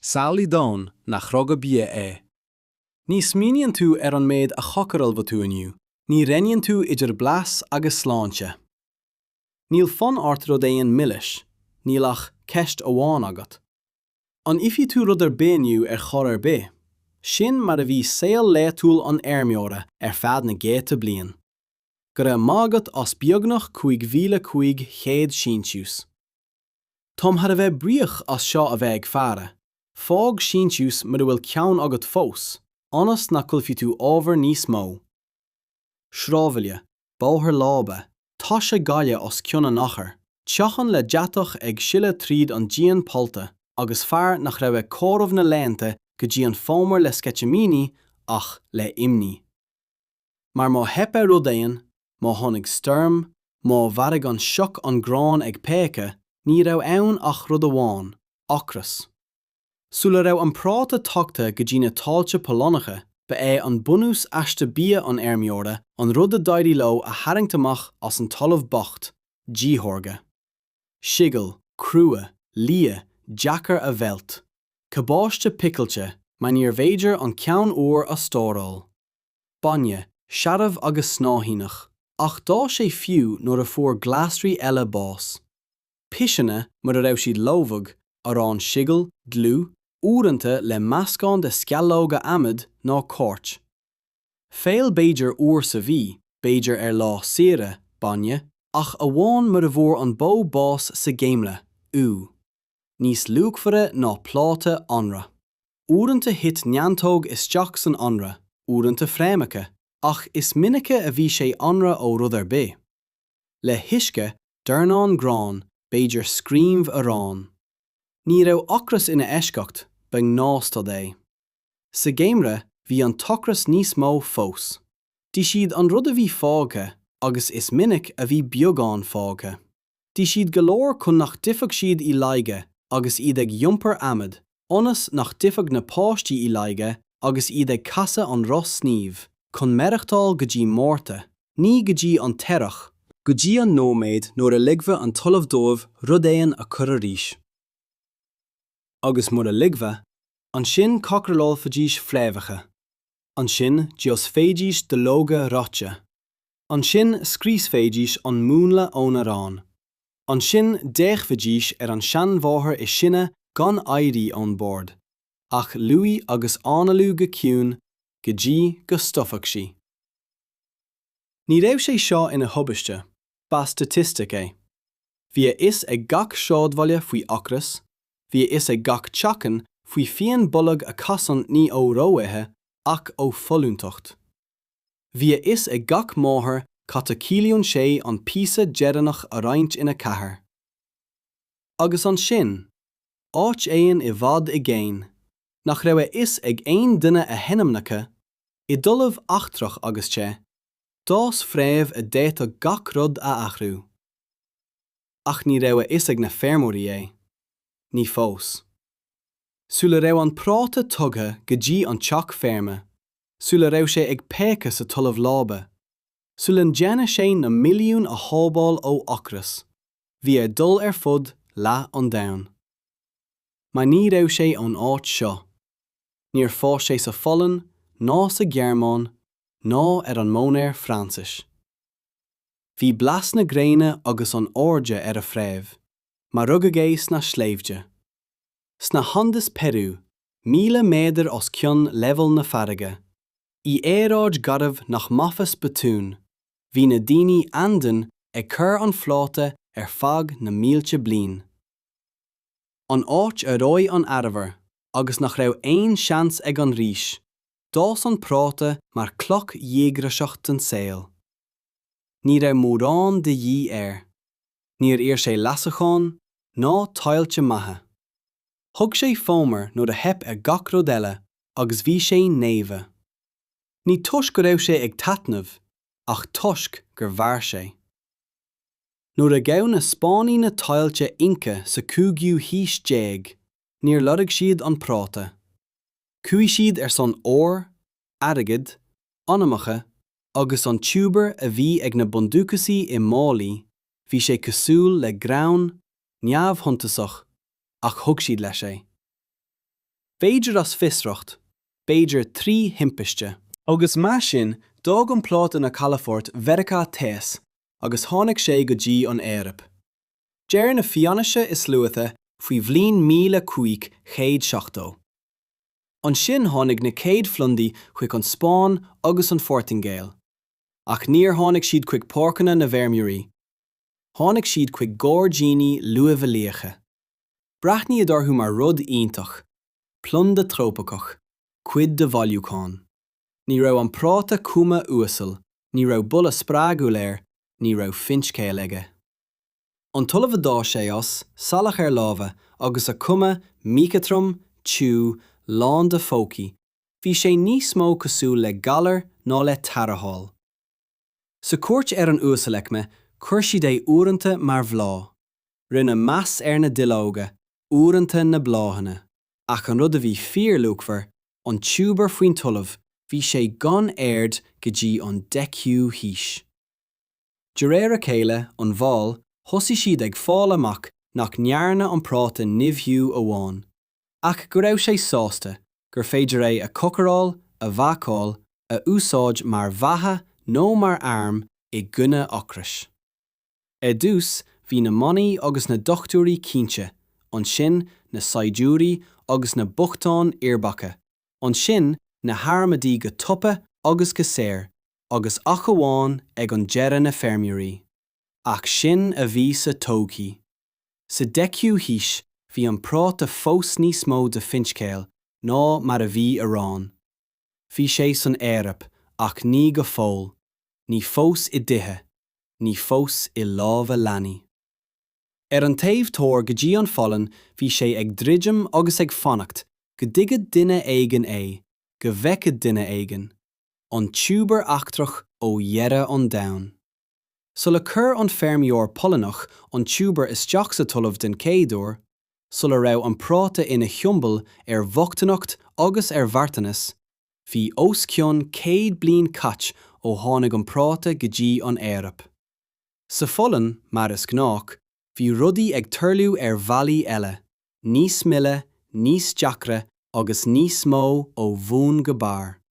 Saoilí dón nach rogga bia é. Ní smíonn tú an méid a chocaral va tú aniu, ní renneann tú idir blas agus sláinte. Níl fan ort rud éon millis, níl ach ceist amháin agat. An ifi tú rud béniu chor bé, sin mar a bhí saol léitúil an airmeora fead na géite blian. Gur mágat as beagnach 5,500 síntús. Tom had a bheith bríoch as seo a bheith fearre. Fág síntús mar a bhfuil ceann agat fós, anas na culfi tú ábhar níos mó. Shrábháile, báthar lába, tá sé gaile as cionna nachar, teachan le deatach ag sile tríd an díon polta, agus fear nach raibh córamh na léinte go dtí an fómar le sceitimíní ach le imní. Mar má hepa rud éin, má tháinig storm, má bharag an seoch an grán ag péice, ní raibh ann ach rud amháin, ocras. Súla raibh an práta tugta go dtí na táilte polónacha, ba é an bunús aiste bia an airmeora an rud a dairí lo a haringtamach as an talamh bocht, díthorga. Sigil, crua, lia, jackar a bheilt. Cabáiste picailte, ma níor bhéidir an ceann uair a stóráil. Banne, searamh agus snáthínach, ach dá sé fiú nuair a fuair glasrí eile bás. Piseanna mar a raibh siad lómhag arán sigil, glú, úranta le meascán de sceallóga amad ná cóirt. Féil béidir uair sa bhí, béidir lá saoire, banne, ach amháin mar a bhór an bó bás sa géimle, Níos luachmhara ná pláta anra. Úranta hit neantóg isteach san anra, úranta fréamacha, ach is minice a bhí sé anra ó rud bé. Le hiisce, dearnán grán, béidir scríomh arán. Ní raibh ocras ina eisceacht, beag nAindéis é. Sa géimre, bhí an tocras níos mó fós. Dí siad an rud a bhí fágtha, agus is minic a bhí beagán fágtha. Dí siad go leor chun nach difeach siad i laige, agus iad ag diompar amad, onas nach difeach na páistí i laige, agus iad ag casa an ros sníomh, chun meirichtáil go dtí mórta, ní go dtí an teirech, go dtí an nóméid nuair a liggfa an talamh dómh rud éin a chur arís. Agus mar a liggfa, an sin cocraláil fadís phléimeacha, an sin dios féidís de lóga ráte, an sin scrís féidís an múnla ón arán, an sin déich fadís an seanmháthair is sinne gan éirí ón bord, ach luí agus ánalú go ciúin, go dtí go stofach sí. Ní raibh sé seo ina thubaiste, ba statistic é. Bhí is ag gach shábháile faoi ocras, bhí is ag gach teachan faoi fion bollag a casan ní ó róithe ach ó follúntocht. Bhí is ag gach máthair cata cíliún sé an písa dearannach a roinnt ina chathair. Agus an sin, áit éon I bhfad I géin, nach raibh is ag aon duine a henamnacha, I dulmh achtrach agus té, dás fréamh a déta gach rud a achrú. Ach ní raibh is ag na fermóirí é, ní fós. Súla raibh an práta tugtha go dtí an teach ferme, súla raibh sé ag péice sa talamh lába, súla déanadh sé na milliúin a shábháil ó ocras, bhí dul fud lá an domhan. Ma ní raibh sé ón áit seo. Níor fás sé sa Follan, ná sa Gearmáin, ná an mónéir Francis. Bhí blas na gréine agus an áirde a phréamh, mar rugad é sna shléibhte. Sna handas Perú, 1000 méadar os cionn level na farige. I éráid garbh nach mafas betún, hí na daoine andan ag chur an phláta fag na mílte blin. An áit a róid an arbhar, agus nach raibh aon seans ag an rís, dás an práta mar cloch dhéagraiseacht an saol. Ní raibh mórán de dhí níor sé lasachán, ná tailte mathe. Thug sé fómar nuair a hep a gach rud eile, agus bhí sé néamh. Ní tuisc go raibh sé ag tatnamh, ach tuisc gur bhair sé. Nuair a gabh na Spáinaí na tailte inca sa cúgiú híos déag, níor lorg siad an práta. Cúi siad son óir, airgid, anamacha, agus an tiúbar a bhí ag na bunducasaí I Málaí, bhí sé cosúil le grán, neamhthuntasach, ach thug siad leis sé. Féidir as fisreacht, béidir 3 himpeiste. Agus más sin, dóg an práta na Calafort Verica Thes, agus tháinig sé go dtí an Éirip. Deir na fianaise is luatha faoi bhliain 1570. An sin tháinig na céad flundaí chuig an Spáin agus an Fortingéil. Ach níor tháinig siad chuig pórcanna na Bheirmiúirí. Tháinig siad chuig gcóirgéine luamh-léige. Braithní ad orthú mar rud iontach, plun de trópacach, cuid de bhailiúcháin. Ní raibh an práta cuma uasal, ní raibh bula sprág uléir, ní raibh fhios-scéal aige. An tulamh dá sé as, Samhlaigh ar lábha, agus a cuma, míchatrum, tiú, lán de fócaí, bhí sé níos mó cosúil le galar ná le tarrtháil. Sa cuairt ar an uasalaicme, chuir siad é uaireanta mar bhlá. Rinne meas ar na duilleoga, uaireanta na bláhanna. Ach an rud a bhí fíor-luachmhar, an tiúbar faoin tulamh, bhí sé gan aird go dtí an 10 haois. De réir a chéile, an bháil, thosaigh siad ag fáil amach nach nearna an práta nimhiú amháin. Ach go raibh sé sásta, gur féidir é a cocaráil, a bhacáil, a úsáid mar bhatha nó mar arm i gcuine OCRACH. Dús, bhí na monaí agus na dochtúirí cínte, an sin na saidúirí agus na bochtáin iarbacha, an sin na hairmadí go tuppa agus go séir, agus ach amháin ag an deireadh na Bheirmiúirí. Ach sin a bhí sa tógaí. Sa 10 haois, bhí an práta fós níos mó de fhios-scéal ná mar a bhí arán. Bhí sé san Éirip, ach ní go fóil, ní fós I dithe, ní fós I lámha leanaí. Ar an taobh tóir go dtí an phollan, bhí sé ag dridim agus ag fannacht, go dtigad duine éigean é, go bhfeicid duine éigean, an tiúbar achtrach ó dhearradh an domhan. So le cur an feirmeoir pollanach an tiúbar isteach sa tulamh den céadúir, so le raibh an práta ina thiúmbal ar bhochtanacht agus ar bhartanas, bhí os cionn 100 bliain cait ó tháinig an práta go dtí an Éirip. Sa phollan, mar is gnách, bhí rudaí ag turliú ar bhealaí eile, níos mille, níos deacra agus níos mó ó bhún go bar.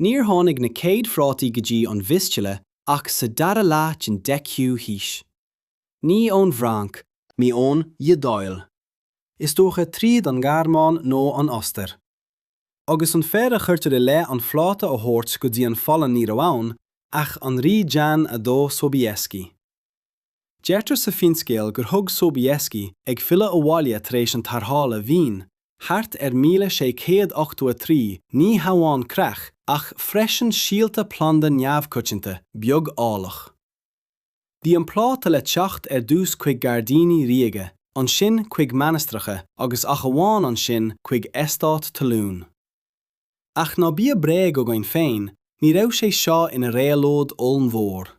Níor tháinig na céad phrátaí go dtí an mhisteala ach sa dara láit in 10 haois. Ní ón bhranc, mí ón dhedáil. Is dócha tríd an gharmáin nó an ostair. Agus an fearr chuirtear I le an phláta ó thabhairt go dtí an phollan ní amháin, ach an rí Jan a dó Sobieski. Deirtear sa fhios-scéal gur thug Sobieski ag fila ó bhaile tar éis an tarrthála bhín, thart ar 1683 ní hamháin crach ach freisin síalta planda neamhcoitinta beag álach. Bhí an pláta le teacht ar dús chuig gardíní riaige, an sin chuig meanastracha agus ach amháin an sin chuig eistát talún. Ach ná bí a bré go gcain féin, ní raibh sé seo ina réalód oln mhór.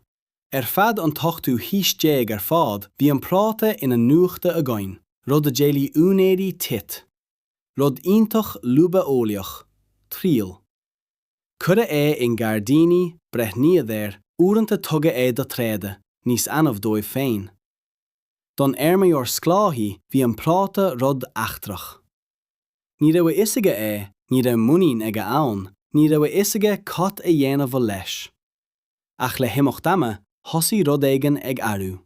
Ar fad an tochtú haois déag ar fád, bhí an práta ina nuachta a gcain, rud a déalaí únéirí tit. Rud iontach luba óliach, tríal. Cura é in gardíní, brethníad éir, uaireanta tuga é do tréide, níos anmh dóibh féin. Don éirmeoir scláthí, bhí an práta rud achtrach. Ní raibh isaige é, ní raibh muín ag ann, ní raibh isaige cat a dhéanamh leis. Ach le himocht ama, thosaigh rud éigean ag airú.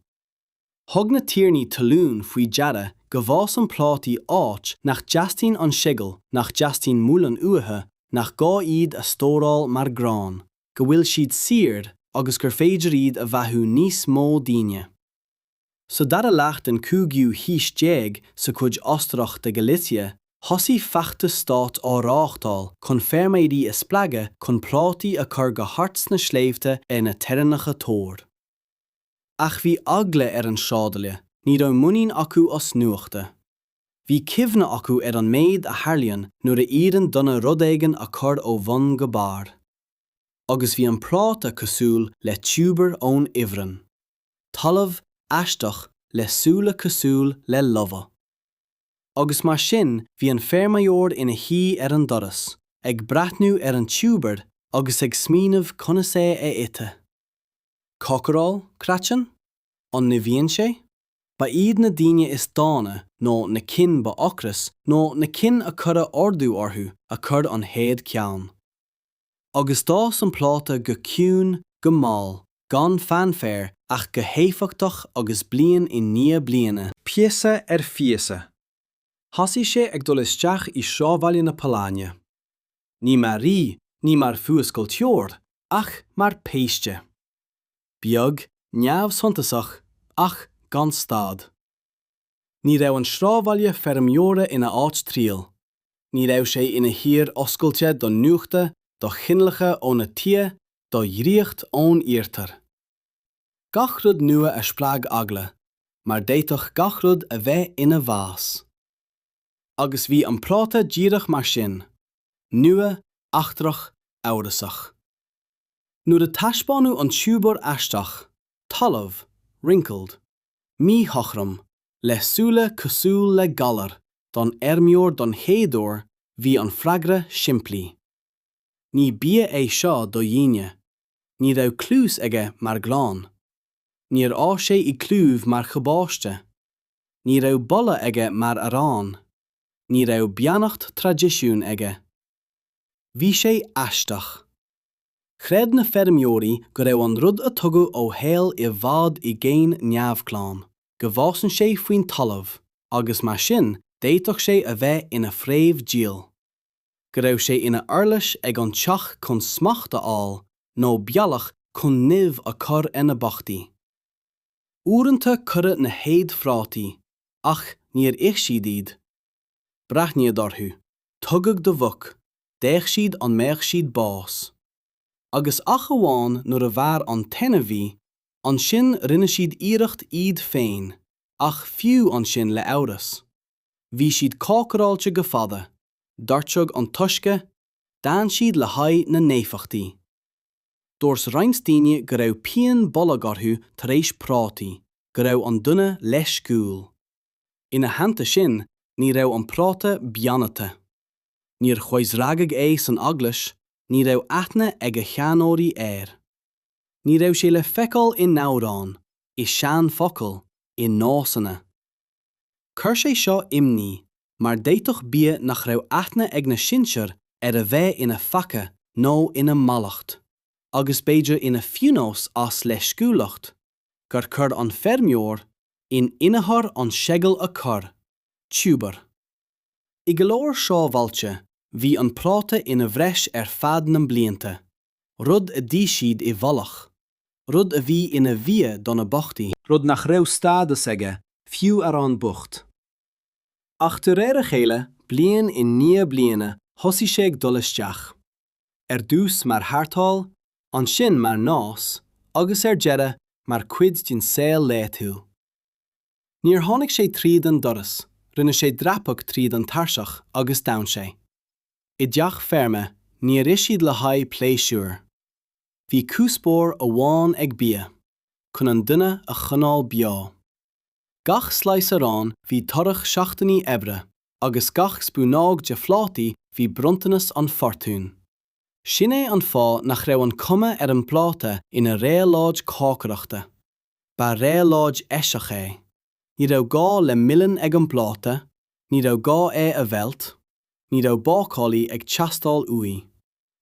Thug na tíornaí talún faoi deara go bhás an plátaí áit nach deastín an sigil, nach deastín múlan uathe, nach gá iad a stóráil mar grán, go bhfuil siad siar agus gur féidir iad a bheithú níos mó daoine. So dara leacht an 50 haois déag sa cuid ostrach de Galicia, thosaigh feachta stát áráchtáil chun feirméidí is splaige chun plátaí a chur go hart na shléibhte ina teirneacha tóir. Ach bhí agla ar an seádaile, ní raibh muín acu os nuachta. Bhí cibhne acu ar an méid a tharlaíonn nuair a íonn donna rud éigean a chur ó bhun go bar. Agus bhí an práta cosúil le tiúbar ón uimhreann. Talamh, aisteach, le súla cosúil le lova. Agus mar sin, bhí an feirmeoir ina hí ar an doras, ag breathnú ar an tiúbar agus ag smíanamh conas é ite. Cocaráil, crachan? An na bhíonn sé? Ba iad na daoine is dána nó na cin ba ocras nó na cin a cura ordú orthú a cur an héad ceann. Agus dá san práta go ciún, go máil, gan fanfare ach go héifiachtach agus blian I ní bliana. Piasa fhiasa. Hasí sé ag dul isteach I sráidbhailte na Poláine. Ní mar rí, ní mar fhios-scéal teoir, ach mar péiste. Beag, neamhshuntasach, ach ghnáthstaid. Ní raibh an sráidbhailte fermheora ina áit tríal. Ní raibh sé ina hir oscailte do nuachta, do chinlacha ó na tia, do dhríocht ón íartar. Gach rud nua a sppraag agla, mar déitoch gach rud a bheith ina bhás. Agus bhí an práta díreach mar sin, nua, achtrach, árasach. Nuair a taispáinú an tiúbar aisteach, talamh, wrinkled, míchochram, le súla cosúil le galar, don ermheor don héadúir, bhí an freagra simplí. Ní bia é seo do dhaoine, ní raibh clús aige mar gláán. Níor á sé I clúb mar chobáiste. Ní raibh bolla aige mar arán. Ní raibh beannacht tradiisiún aige. Bhí sé aisteach. Chreid na fermheoirí go raibh an rud a tugadh ó héal I bhfad I géin neamhchláán. Go bhásann sé faoin talamh, agus mar sin déitoch sé a bheith ina phréamh díal. Go raibh sé ina airlis ag an teach chun smacht aáil, nó bealach chun nimh a chur ina bochtaí. Uaireanta cura na héad phrátaí, ach níor ich siad iad. Breithníad orthú, tugadh do bhuc, déich siad an méach siad bás. Agus ach amháin nuair a bhar an taine bhí, an sin rinne siad iirecht iad féin, ach fiú an sin le amhras. Bhí siad cácaráilte go fada, darteag an tuisce, d'an siad le haghaidh na néifachtaí. Dúirs reinstíine go raibh pian bollag orthú tar éis prátaí, go raibh an duine leis scúil. Ina hananta sin, ní raibh an práta beannata. Níor chuosragaigh é san aglas, ní raibh aithne ag a cheanóirí air. Ní raibh sé le feiceáil I nádán, I sean focail, I násanna. Cur sé seo imní, mar déitoch bia nach raibh aithne ag na sinsear a bheith ina faca nó ina malacht, agus beidir ina fiúnós as le scúlacht, gur cur an fermheor in inethar an seigil a chur, tiúbar. I go leor shábháilte, bhí an práta ina bhreis fad na blianta, rud a dtí siad I bhallach, rud a bhí ina bhia donna bochtaí, rud nach raibh stádas aige, fiú ar an bucht. Ach tar réir a chéile, blian I ní bliana, thosaigh sé ag dul isteach. Dús mar hartáil, an sin mar nás, agus deire mar cuid din saoil léithiúil. Níor tháinig sé tríd an doras, rinne sé drapach tríd an tarsach agus dain sé. I dteach ferme, níor is siad le haghaidh pléisiúr. Bhí cúspóir amháin ag bia, chun an duine a chonáil beá. Gach sláis arán bhí torach seachtaní ebre, agus gach spúnág de phlátaí bhí bruntanas an fortún. Sin é an fá nach raibh an cuma an pláta ina réaláid cácaireachta. Ba réaláid eiseach é. Ní raibh gá le milliúin ag an pláta, ní raibh gá é a bheilt, ní raibh bácálaí ag teastáil uaí.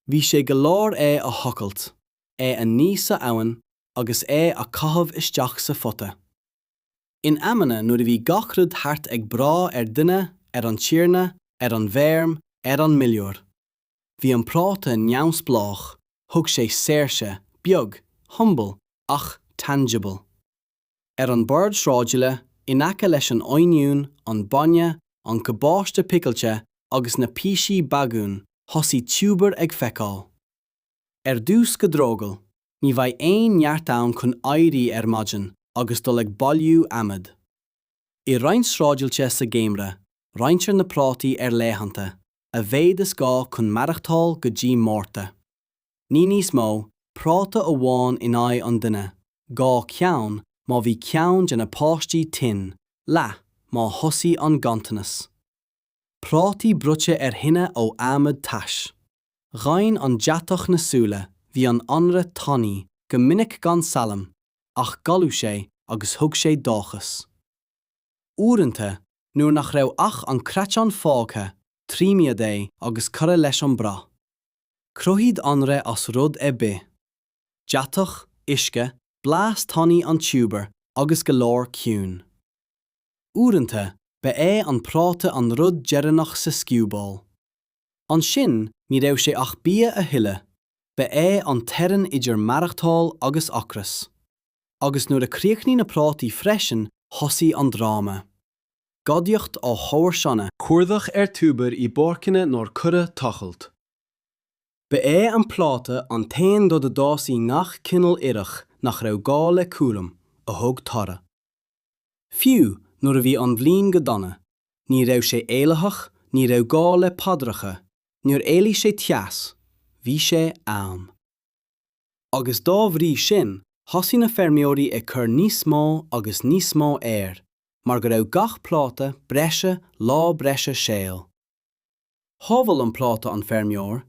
Bhí sé go leor é a thocailt, é a níos a abhainn, agus é a caitheamh isteach sa fota. In amana nuair a bhí gach rud thart ag brá duine, an tíorna, an bhéarm, an milliúr. Bhí an práta neamhsplách, thug sé saoirse, beag, humble, ach tangible. An bord sráidile, inacha leis an oiniún, an banne, an cabáiste picailte, agus na písí bagún, thosaigh tiúbar ag feiceáil. Dús go drógal, ní bhaidh aon neartán chun éirí maidin, agus dul ag bailiú amad. I roinnt sráidilte sa géimre, rointear na prátaí léhananta, a bhéad is gá chun marachtáil go dtí mórta. Ní níos mó, práta amháin in aghaidh an duine, gá ceann má bhí ceann de na páistí tin, le má thosaigh an gantanas. Prátaí brute hinne ó amad tais. Ghain an deatach na súla, bhí an anra tanaí, go minic gan salam, ach galú sé agus thug sé dáchas. Uaireanta, nuair nach raibh ach an chraiceán fágtha, tríimiad é agus curra leis an bra. Chruthaigh anra as rud be. Deatach, isce, blas tanaí an tiúbar agus go leor ciúin. Uaireanta, ba an práta an rud deireanach sa sciúbáil. An sin, ní raibh sé ach bia a huile, ba an teran idir marachtáil agus ocras. Agus nuair a críochnaí na prátaí freisin, thosaigh an dráma. Gadaíocht á thóir seanna, chruthaigh tiúbar I bórcinne nóir curra tachailt. Ba an práta an tain do dásaí ngach cinál iirech nach raibh gá le cúram, a thug tara. Fiú, nuair a bhí an bhliain go dona, ní raibh sé éalach, ní raibh gá le padracha, nuair éalaigh sé teas, bhí sé ann. Agus dá bhrí sin, thosaigh na feirmeoirí ag cur níos mó agus níos mó mar go raibh gach práta breise lá breise scéal. Thábhail an práta an feirmeoir,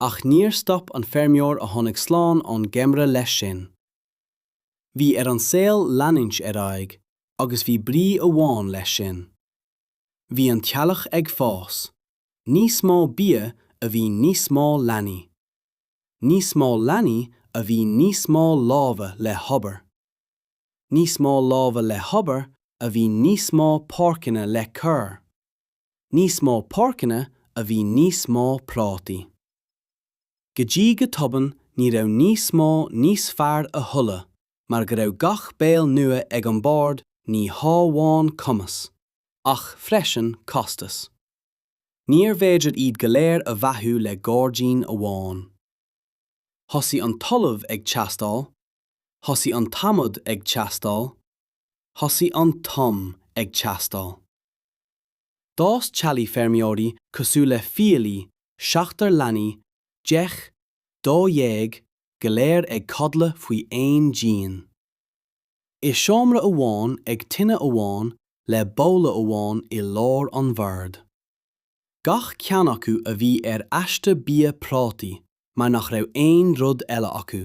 ach níor stop an feirmeoir a tháinig sláán an gemra leis sin. Bhí an scéal leanaint athraigh, agus bhí brí amháin leis sin. Bhí an tealach ag phás, níos mó bia a bhí níos mó leanaí. Níos mó leanaí a bhí níos mó lámha le hobar. Níos mó lámha le hobar a bhí níos mó páirceanna le cur. Níos mó páirceanna a bhí níos mó prátaí. Go dtí go tobann ní raibh níos mó níos fearr a thulla, mar go raibh gach béal nua ag an bord ní hábháin conas, ach freisin costas. Níor féidir iad go léir a bheathú le gordín amháin. Thosaigh an talamh ag teastáil, thosaigh an tamad ag teastáil, thosaigh an tom ag teastáil. Dás tealaí feirmeoirí cosúil le fialaí, seachtar leanaí, deich, dó dhéag, go léir ag codla faoi aon dín. I seomra amháin ag tine amháin le bóla amháin I lár an bhard. Gach ceann acu a bhí aiste bia prátaí, mar nach raibh aon rud eile acu.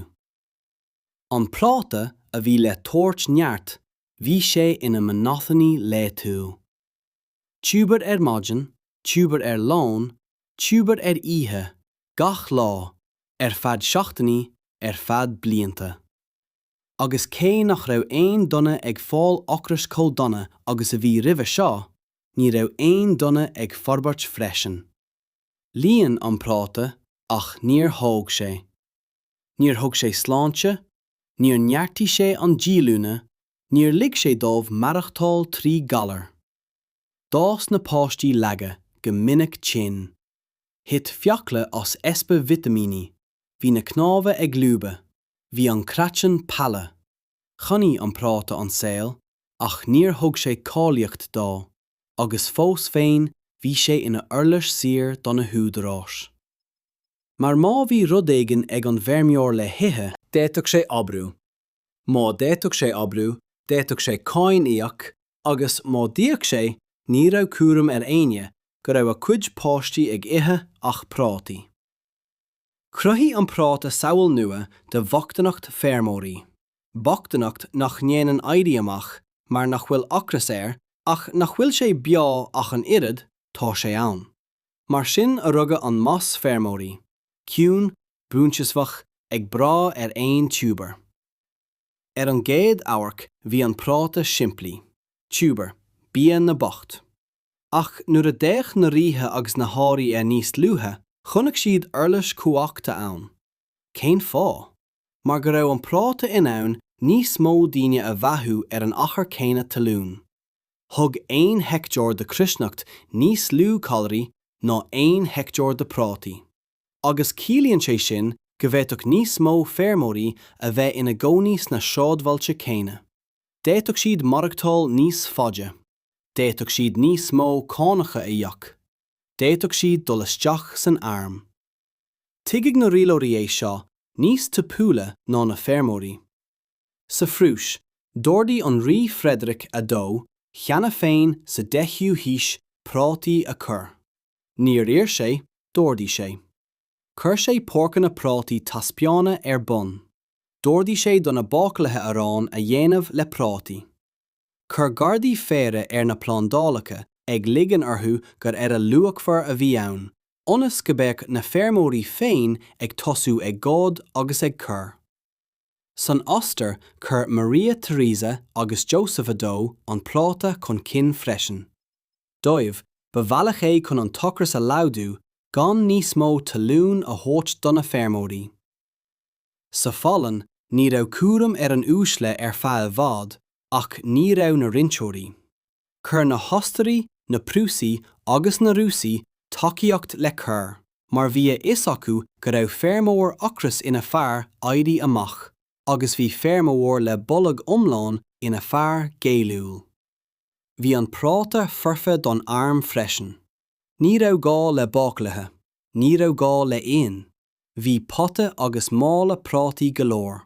An práta a bhí le tabhairt neart, bhí sé ina monotony léitiúil. Tiúbar maidin, tiúbar lán, tiúbar oíche, gach lá, fad seachtaní, fad blianta. Agus cé nach raibh aon donna ag fáil OCRACH chomh donna agus a bhí roimhe seo, ní raibh aon donna ag forbairt freisin. Líonn an práta, ach níor thóg sé. Níor thug sé sláinte, níor neartí sé an díolúna, níor lig sé dómh marachtáil trí galar. Dás na páistí leaga, go minic tin. Hit fiacla os espa vitamíní, hí na cnábha ag lúba, hí an chraiceán palla. Chonaí an práta an saoil, ach níor thug sé cáilíocht dá, agus fós féin bhí sé ina urlais sir don na húdarás. Mar má bhí rud éigean ag an bheirmeoir le hithe, d'fhéadfadh sé obrú. Má d'fhéadfadh sé obrú, d'fhéadfadh sé cáin íoc, agus má díodh sé, ní raibh cúram aine, go raibh a cuid páistí ag ithe ach prátaí. Chruthaigh an práta samhail nua de bhochtanacht feirmeoirí. Bochtanacht nach ndéanann éirí amach, mar nach bhfuil ocras ach nach bhfuil sé beo ach an irid, tá sé ann. Mar sin a rugadh an más feirmeoirí. Ciúin, búntasfach, ag brá aon tiúbar. An gcéad ábhar bhí an práta simplí. Tiúbar, bia na bocht. Ach nuair a déich na ríthe agus na háirí níos luúthe, chonaic siad urlais cumhachta ann. Cén fá? Mar go raibh an práta in ann níos mó daoine a bheathú an achar céine talún. Thug 1 hectór de crisneacht níos lú calorí ná 1 hectór de prátaí. Agus cílíonn sé sin go bhféadfadh níos mó feirmeoirí a bheith ina gcónaí na sráidbhailte céine. D'fhéadfadh siad marachtáil níos faide. D'fhéadfadh siad níos mó cánacha a dheoch. D'fhéadfadh siad dul isteach san arm. Tuigigh na rialóirí seo níos tapúla ná na feirmeoirí. Sa phríos, dúirdaí an rí Frederick a dó, cheana féin sa 10 haois prátaí a chur. Níor iar sé, dúirdaí sé. Chur sé pórcanna prátaí taspána bun. Dúirdaí sé donna bácalathe arán a dhéanamh le prátaí. Chur gardaí féire na plándálacha ag ligean orthú gur a luachfar a bhí ann, ionas go bheadh na feirmeoirí féin ag tosú ag gád agus ag cur. San ostair chur Maria Theresa agus Joseph adó an práta chun cin freisin. Dóibh, ba bhealach é chun an tocras a laudú gan níos mó talún a thabhairt donna feirmeoirí. Sa phallan, ní raibh cúram an úsle feadh bhád, ach ní raibh na rinseoirí. Chur na hostarí, na prúsaí agus na rúsaí tacaíocht le cur, mar bhí is acu go raibh feirmeoir ocras ina fearr éirí amach, agus bhí feirmeoir le bollag umláin ina fearr géiliúil. Bhí an práta forfa don arm freisin. Ní raibh gá le báclathe, ní raibh gá le aon. Bhí pote agus mála prátaí golóir.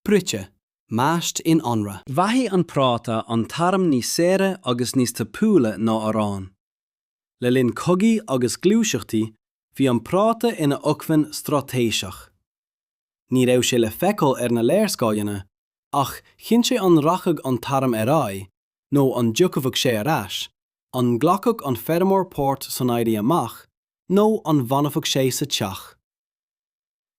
Brite, máist in anra. Bhaithí an práta an taram níos séire agus níos tapúla ná arán. Le linn cogaí agus glúiseachtaí, bhí an práta ina ucmhainn stratéiseach. Ní raibh sé le feiceáil na léirscáileanna, ach chin sé an rachaigh an taram athraigh, nó an dúchmhah sé arás, an ghlacadh an feirmeoir pórt san éirí amach, nó an bhanafadh sé sa teach.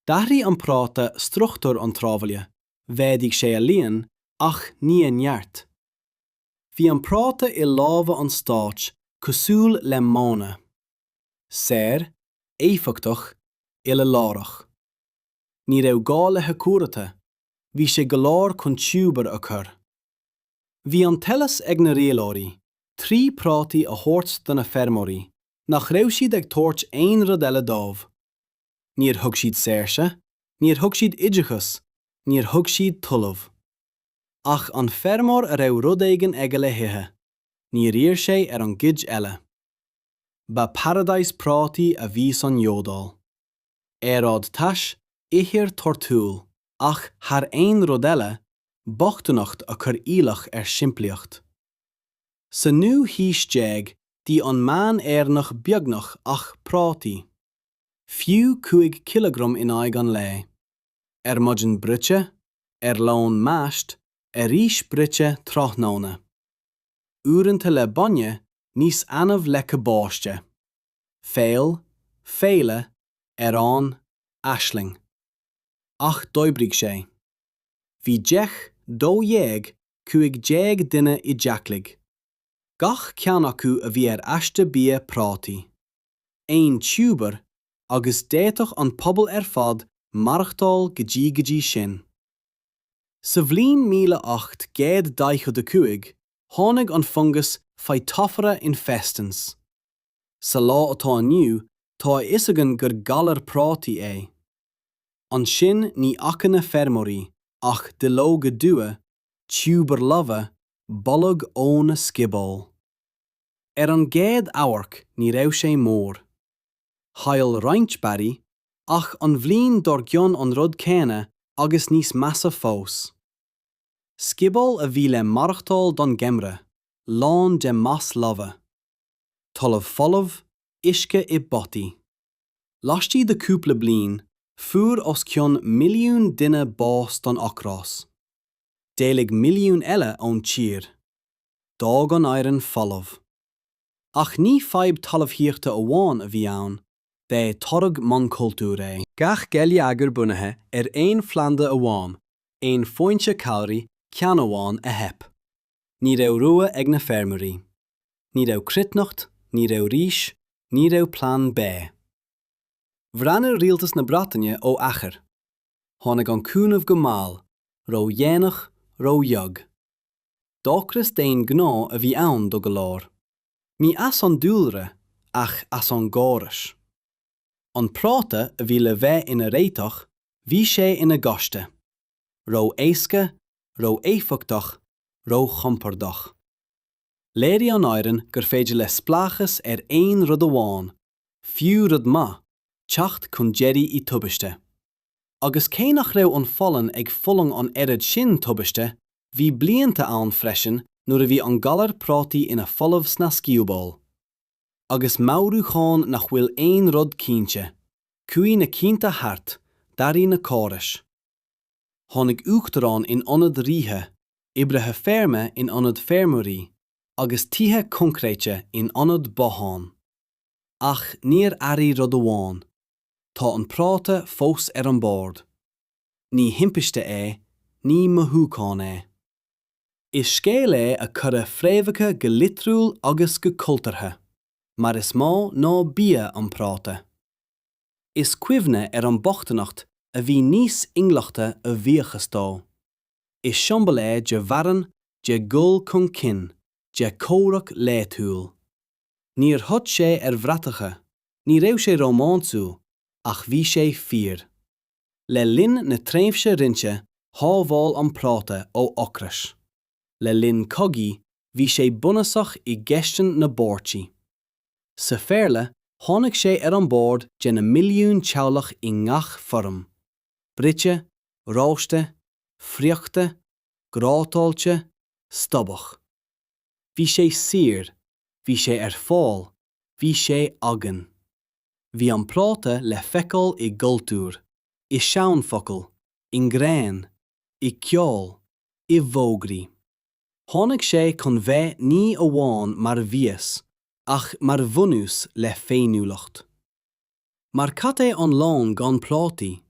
D'athraigh an práta struchtúr an trábhaile, bheiddigh sé a líon, ach ní a neart. Bhí an práta i lámha an stáit, cosúil le mána. Stair, éifeachtach, ile lárach. Ní raibh gá le cúrata, bhí sé go leor chun tiúbar a chur. Bhí an telas ag na réalóirí, trí prátaí a thabhairt donna feirmeoirí, nach raibh siad ag tabhairt aon rud eile dómh. Níor thug siad saoirse, níor thug siad oideachas, níor thug siad tuileamh. Ach an feirmeoir a raibh rud éigean aige le hithe, ní riar sé an gcuid eile. Ba paradais prátaí a bhí san jódáil. Érád tais, ihir tortúil, ach thar aon rud eile, bochtanacht a chur ílach simplíocht. Sa nú híos déag, dí an meán éarnach beagnach ach prátaí. Fiú 5 kilogram in aig an lé. Muidin brite, lón máist, rís brite tráthnóna. Úranta le banne, níos anamh le cabáiste. Féil, féile, arán, aisling. Ach dóibrig sé. Bhí deich, 5 duine I deachlaigh. Gach ceann acu a bhí aiste bia prátaí. Ein tiúbar, agus déitoch an pobl fad marachtáil go dtí sin. Sa bhliain 1825, tháinig an fungus Phytophthora infestans. Sa lá atá aniu, tá isagan gur galar prátaí é. An sin ní achanna feirmeoirí, ach de ló go dua, tiúbar lova, bollag óna scibáil. An géad áhairt ní raibh sé mór. Hail roinntbearí, ach an bhliain dor gcionn an rud céine agus níos measa fós. Scibáil a bhí le marachtáil don gemre, lán de mas lova. Talamh folamh, isce I botaí. Laistí de cúpla bliain, fuair os cionn milliúin duine bás don OCRACH. Déalaigh milliúin eile ón tír. Dág an éireann folamh. Ach ní feib talamhíochta amháin a bhí ann, de torg man cultúr é. Gach geilleagar bunathe aon phleanda amháin, aon foinse calorí ceann amháin a hep. Ní raibh rua ag na feirmeoirí. Ní raibh crutnacht, ní raibh rís, ní raibh plán B. Bhreanar rialtas na Breataine ó achar. Tháinig an cúnamh go máil, ró dhéanach, ró dheag. Dóchras déon gná a bhí ann do go leor. Ní as an dúlra, ach as an gáras. An práta a bhí le bheith ina réiteach, bhí sé ina gaiste. Ró éasca, ró éifeachtach, ró chompordach. Léirí an éireann gur féidir le spleachas aon rud amháin, fiú rud ma, teacht chun deirí I tubaiste. Agus cé nach raibh an phollan ag fullang an oiread sin tubaiste, bhí blianta ann freisin nuair a bhí an galar prátaí ina folamh sna sciúbáil. Agus maurúcháin nach bhfuil aon rud cínte, cuaí na cínta hart, darí na córais. Tháinig uachtarán in ionad ríthe, Ibrithe ferme in anad fermúirí, agus tithe concréite in anad bochán. Ach níor airí rud amháin, tá an práta fós an bord. Ní himpiste é, ní mothúcáin é. Is scéal é a chur fréamhacha go litriúil agus go cultartha, mar is mó ná bia an práta. Is cuimhne an bochtanacht a bhí níos inglaachta a bhíochas dó. Is siombal é de bharan, de gul chun cin, de cóireach léitúil. Níor thud sé bhreatacha, ní raibh sé rómánsú, ach bhí sé fíor. Le linn na tréimhse rinte shábháil an práta ó OCRACH. Le linn cogaí bhí sé bunasach i gceistin na bórtaí. Sa féarla, tháinig sé an bord de na milliúin teaghlach i ngach forum. Brite, ráiste, phríochta, grátáilte, stobbach. Bhí sé sir, bhí sé fáil, bhí sé agan. Bhí an práta le feiceáil i gcultúr, i seanfocail, i ngráin, i ceol, i bhógraí. Tháinig sé chun bheith ní amháin mar fhios, ach mar bhunús le féiniúlacht. Mar cad é an lán gan prátaí?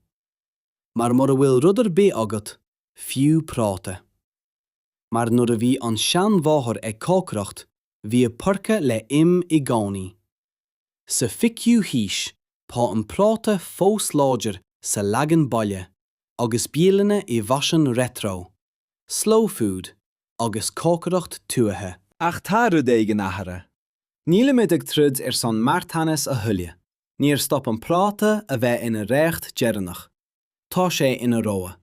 Mar a bhfuil rudair bé agat, fiú práta. Mar nuair a bhí an seanmháthair ag cócracht, bhí porca le i gánaí. Sa ficiú híis, pá an práta fós láidir sa leagan baile, agus bialanna i bhasan retro, slow food, agus cócracht tuatha. Ach tá rud é gnáthara. Níl muid ag trúd san martanas a thuile. Níor stop an práta a bheith ina récht dearnach. Tá sé ina róa.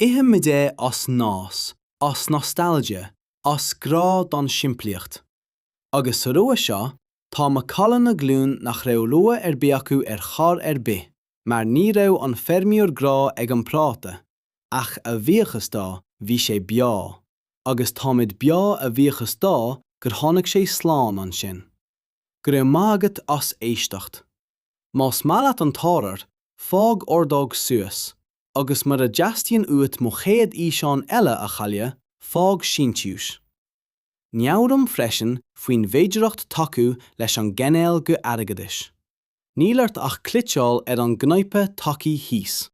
Ihe muid é as nás, as nostalgia, as grá don simplíocht. Agus sa rua seo, tá ma callan na glún nach raibh lua beacu char be, mar ní raibh an fermiúr grá ag an práta, ach a bhíochas dá bhí sé beá, agus tá muid beá a bhíochas dá gur tháinig sé sláán an sin. Gur raibh mágat as éisteacht. Más málat an tárar, fág ordóg suas, agus mar a deastíonn uat mo chéad íseán eile a chaile, fág sintiúis. Neabhram freisin faoin bhéidireacht tacu leis an gcenéal go airgeadais. Níl ort ach cliteáil an gnaipe tacaí híos.